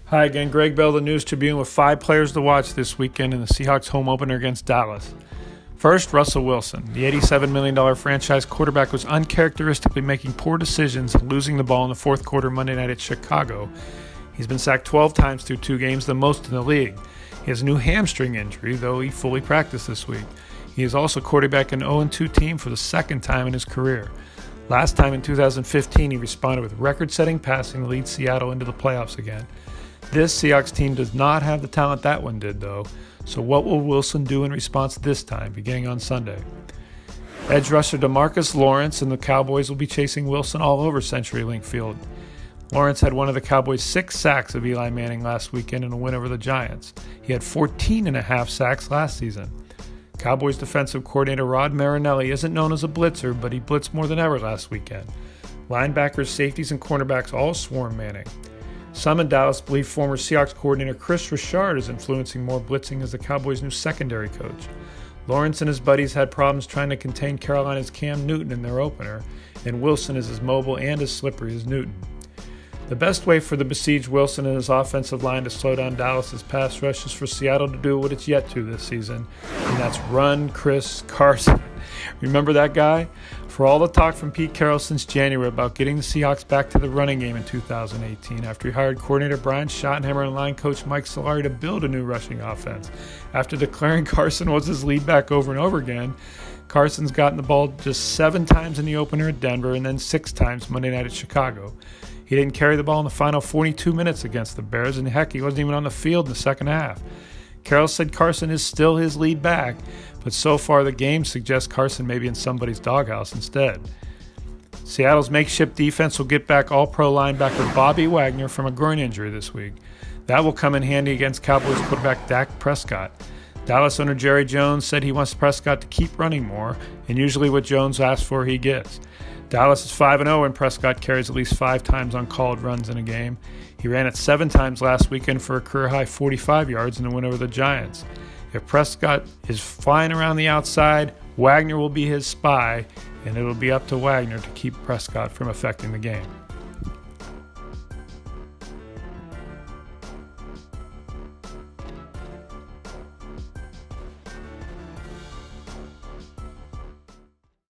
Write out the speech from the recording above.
Hi again, Gregg Bell, the News Tribune, with 5 players to watch this weekend in the Seahawks home opener against Dallas. First, Russell Wilson. The $87 million franchise quarterback was uncharacteristically making poor decisions and losing the ball in the fourth quarter Monday night at Chicago. He's been sacked 12 times through 2 games, the most in the league. He has a new hamstring injury, though he fully practiced this week. He is also quarterback an 0-2 team for the second time in his career. Last time in 2015, he responded with record-setting passing to lead Seattle into the playoffs again. This Seahawks team does not have the talent that one did, though, so what will Wilson do in response this time, beginning on Sunday? Edge rusher DeMarcus Lawrence and the Cowboys will be chasing Wilson all over CenturyLink Field. Lawrence had one of the Cowboys' 6 sacks of Eli Manning last weekend in a win over the Giants. He had 14.5 sacks last season. Cowboys defensive coordinator Rod Marinelli isn't known as a blitzer, but he blitzed more than ever last weekend. Linebackers, safeties, and cornerbacks all swarm Manning. Some in Dallas believe former Seahawks coordinator Chris Richard is influencing more blitzing as the Cowboys' new secondary coach. Lawrence and his buddies had problems trying to contain Carolina's Cam Newton in their opener, and Wilson is as mobile and as slippery as Newton. The best way for the besieged Wilson and his offensive line to slow down Dallas's pass rush is for Seattle to do what it's yet to this season, and that's run Chris Carson. Remember that guy? For all the talk from Pete Carroll since January about getting the Seahawks back to the running game in 2018, after he hired coordinator Brian Schottenheimer and line coach Mike Solari to build a new rushing offense, after declaring Carson was his lead back over and over again, Carson's gotten the ball just 7 times in the opener at Denver and then 6 times Monday night at Chicago. He didn't carry the ball in the final 42 minutes against the Bears, and heck, he wasn't even on the field in the second half. Carroll said Carson is still his lead back, but so far the game suggests Carson may be in somebody's doghouse instead. Seattle's makeshift defense will get back All-Pro linebacker Bobby Wagner from a groin injury this week. That will come in handy against Cowboys quarterback Dak Prescott. Dallas owner Jerry Jones said he wants Prescott to keep running more, and usually what Jones asks for he gets. Dallas is 5-0 and Prescott carries at least 5 times uncalled runs in a game. He ran it 7 times last weekend for a career-high 45 yards in a win over the Giants. If Prescott is flying around the outside, Wagner will be his spy, and it will be up to Wagner to keep Prescott from affecting the game.